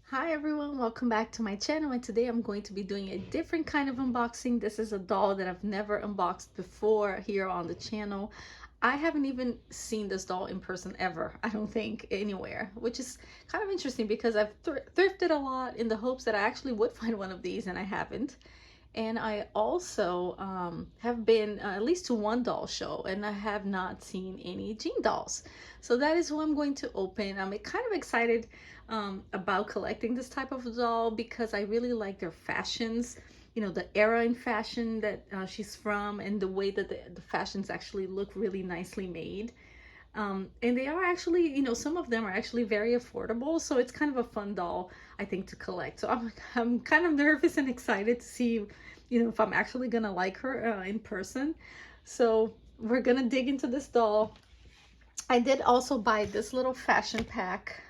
Hi everyone, welcome back to my channel, and today I'm going to be doing a different kind of unboxing. This is a doll that I've never unboxed before here on the channel. I haven't even seen this doll in person ever, I don't think, anywhere, which is kind of interesting because I've thrifted a lot in the hopes that I actually would find one of these, and I haven't. And I also have been at least to one doll show, and I have not seen any Jean dolls. So that is who I'm going to open. I'm kind of excited about collecting this type of doll because I really like their fashions. You know, the era in fashion that she's from, and the way that the fashions actually look really nicely made. And they are actually, some of them are actually very affordable. So it's kind of a fun doll, I think, to collect. So I'm kind of nervous and excited to see, if I'm actually gonna like her in person. So we're gonna dig into this doll. I did also buy this little fashion pack.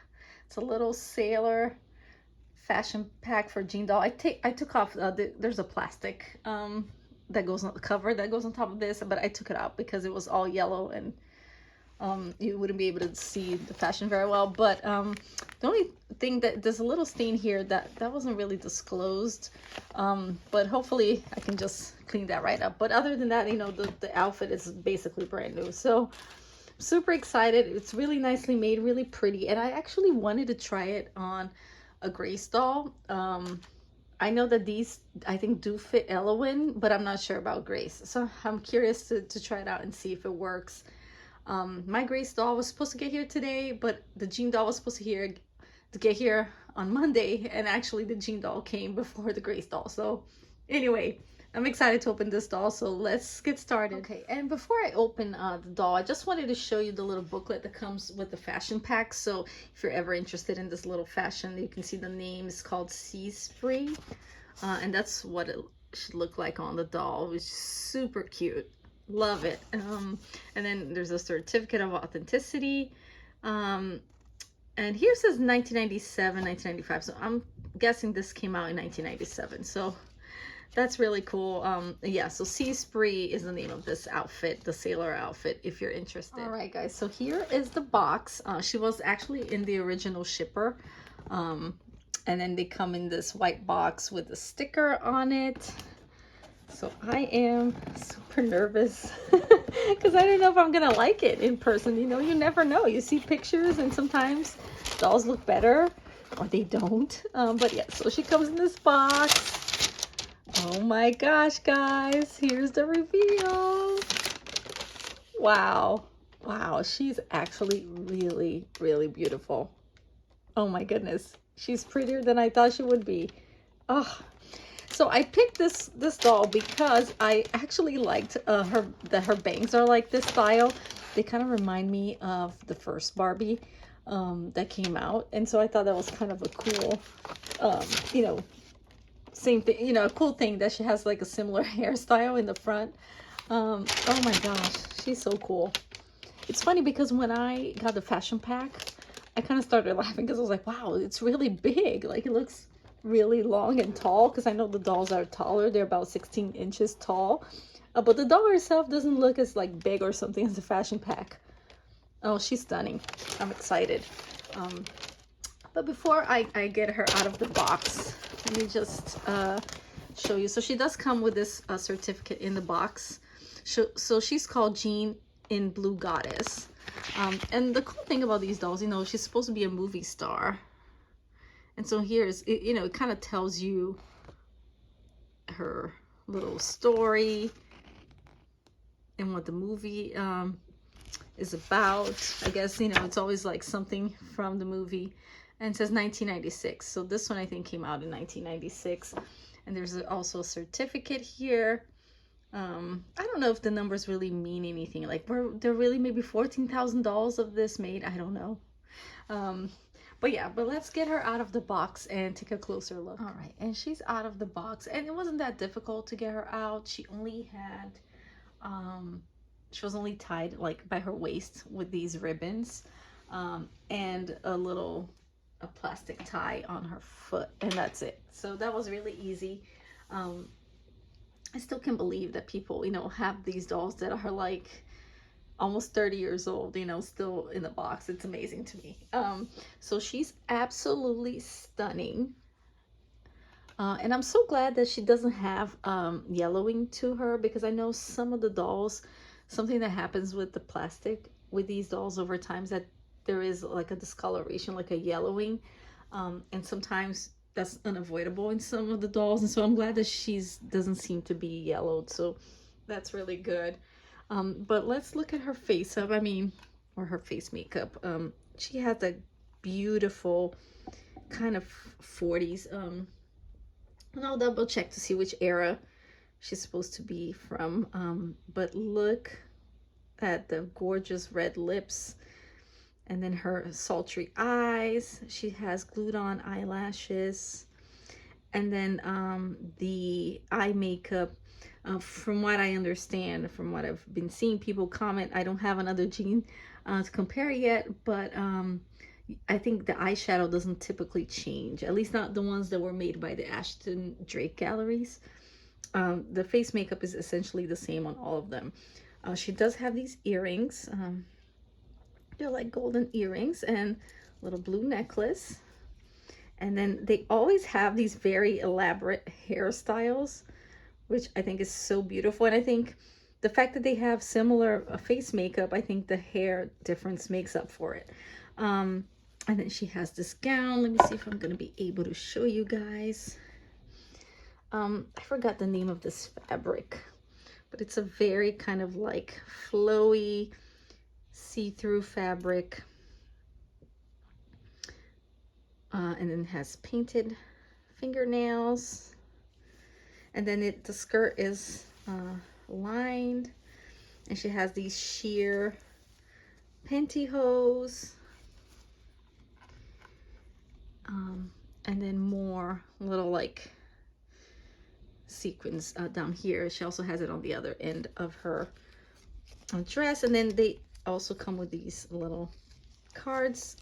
It's a little sailor fashion pack for Jean doll. I took off there's a plastic that goes on the cover that goes on top of this, but I took it out because it was all yellow and you wouldn't be able to see the fashion very well. But the only thing that there's a little stain here that wasn't really disclosed, but hopefully I can just clean that right up. But other than that, the outfit is basically brand new. So super excited. It's really nicely made, really pretty, and I actually wanted to try it on a Grace doll. I know that these, I think, do fit Elowen, but I'm not sure about Grace, so I'm curious to try it out and see if it works. My Grace doll was supposed to get here today, but the Jean doll was supposed to get here on Monday, and actually the Jean doll came before the Grace doll. So anyway, I'm excited to open this doll, so let's get started. Okay, and before I open the doll, I just wanted to show you the little booklet that comes with the fashion pack. So if you're ever interested in this little fashion, you can see the name is called Seas Free, and that's what it should look like on the doll, which is super cute. Love it. And then there's a certificate of authenticity. And here says 1997, 1995. So I'm guessing this came out in 1997. So that's really cool. Yeah, so Sea Spree is the name of this outfit, the sailor outfit, if you're interested. All right, guys, so here is the box. She was actually in the original shipper. And then they come in this white box with a sticker on it. So I am super nervous because I don't know if I'm gonna like it in person. You never know. You see pictures and sometimes dolls look better or they don't. But yeah, so she comes in this box. Oh my gosh, guys, here's the reveal. Wow. Wow, she's actually really, really beautiful. Oh my goodness. She's prettier than I thought she would be. Oh, so I picked this doll because I actually liked her bangs are like this style. They kind of remind me of the first Barbie that came out, and so I thought that was kind of a cool, you know, same thing, a cool thing that she has like a similar hairstyle in the front. Oh my gosh, she's so cool. It's funny because when I got the fashion pack, I kind of started laughing because I was like, wow, it's really big. Like, it looks really long and tall, because I know the dolls are taller. They're about 16 inches tall. But the doll herself doesn't look as like big or something as the fashion pack. Oh, she's stunning. I'm excited. But before I get her out of the box, let me just show you. So she does come with this certificate in the box. So she's called Jean in Blue Goddess. And the cool thing about these dolls, she's supposed to be a movie star. And so here's, it kind of tells you her little story and what the movie is about. I guess, it's always like something from the movie. And it says 1996. So this one I think came out in 1996. And there's also a certificate here. I don't know if the numbers really mean anything. Like, were there really maybe 14,000 dolls of this made? I don't know. But yeah, but let's get her out of the box and take a closer look. All right, and she's out of the box, and it wasn't that difficult to get her out. She only had, she was only tied like by her waist with these ribbons, and a plastic tie on her foot, and that's it. So that was really easy. I still can't believe that people, have these dolls that are like almost 30 years old, you know, still in the box. It's amazing to me. So she's absolutely stunning. And I'm so glad that she doesn't have yellowing to her, because I know some of the dolls, something that happens with the plastic with these dolls over time is that there is like a discoloration, like a yellowing. And sometimes that's unavoidable in some of the dolls. And so I'm glad that she's doesn't seem to be yellowed. So that's really good. But let's look at her face up. I mean, or her face makeup. She has a beautiful kind of 40s. And I'll double check to see which era she's supposed to be from. But look at the gorgeous red lips, and then her sultry eyes. She has glued on eyelashes, and then the eye makeup. From what I understand, from what I've been seeing people comment, I don't have another Jean to compare yet, but I think the eyeshadow doesn't typically change, at least not the ones that were made by the Ashton Drake galleries. The face makeup is essentially the same on all of them. She does have these earrings. They're like golden earrings and a little blue necklace. And then they always have these very elaborate hairstyles, which I think is so beautiful. And I think the fact that they have similar face makeup, I think the hair difference makes up for it. And then she has this gown. Let me see if I'm going to be able to show you guys. I forgot the name of this fabric, but it's a very kind of like flowy, see-through fabric. And then it has painted fingernails. And then the skirt is lined. And she has these sheer pantyhose. And then more little like sequins down here. She also has it on the other end of her dress. And then they also come with these little cards.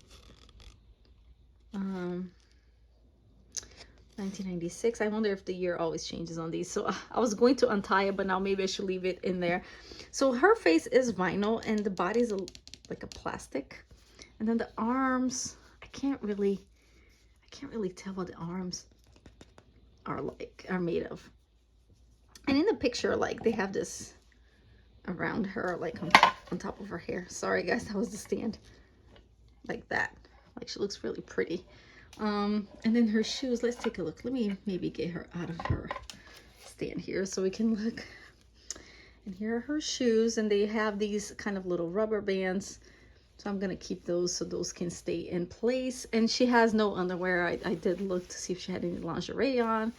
1996. I wonder if the year always changes on these. So I was going to untie it, but now maybe I should leave it in there. So her face is vinyl and the body is like a plastic. And then the arms, I can't really tell what the arms are made of. And in the picture, like they have this around her, like on top of her hair. Sorry guys, that was the stand. Like that. Like she looks really pretty. And then her shoes, let's take a look. Let me maybe get her out of her stand here so we can look. And here are her shoes, and they have these kind of little rubber bands. So I'm gonna keep those so those can stay in place. And she has no underwear. I did look to see if she had any lingerie on.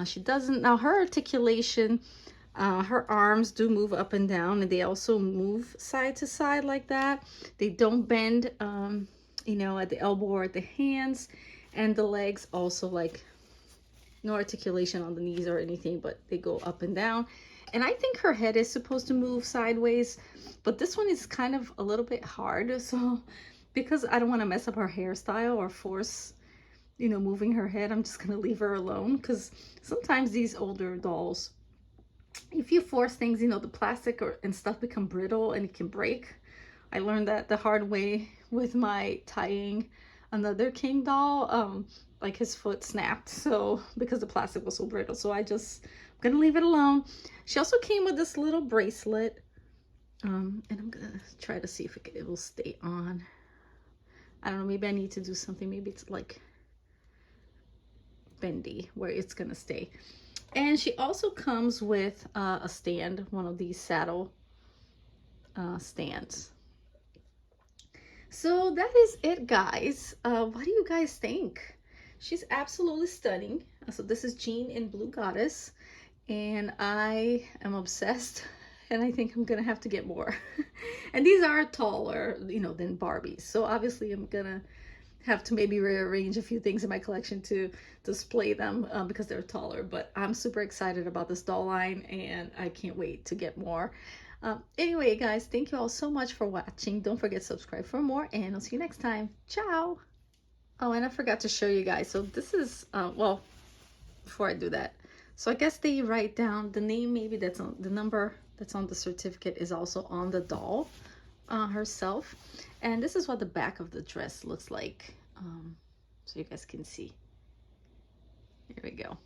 She doesn't. Now her articulation, her arms do move up and down, and they also move side to side like that. They don't bend, you know, at the elbow or at the hands. And the legs also, like, no articulation on the knees or anything, but they go up and down. And I think her head is supposed to move sideways, but this one is kind of a little bit hard. So because I don't want to mess up her hairstyle or force, you know, moving her head, I'm just gonna leave her alone, because sometimes these older dolls, if you force things, you know, the plastic and stuff become brittle and it can break. I learned that the hard way with my tying another King doll. Like his foot snapped, so because the plastic was so brittle. So I'm gonna leave it alone. She also came with this little bracelet, and I'm gonna try to see if it will stay on. I don't know, maybe I need to do something. Maybe it's like bendy where it's gonna stay. And she also comes with a stand, one of these saddle stands. So that is it, guys. What do you guys think? She's absolutely stunning. So this is Jean in Blue Goddess, and I am obsessed, and I think I'm gonna have to get more. And these are taller, you know, than Barbies. So obviously I'm gonna have to maybe rearrange a few things in my collection to display them because they're taller. But I'm super excited about this doll line, and I can't wait to get more. Anyway, guys, thank you all so much for watching. Don't forget to subscribe for more, and I'll see you next time. Ciao. Oh, and I forgot to show you guys. So this is, well, before I do that. So I guess they write down the name, maybe that's on the number that's on the certificate is also on the doll herself. And this is what the back of the dress looks like. So you guys can see. Here we go.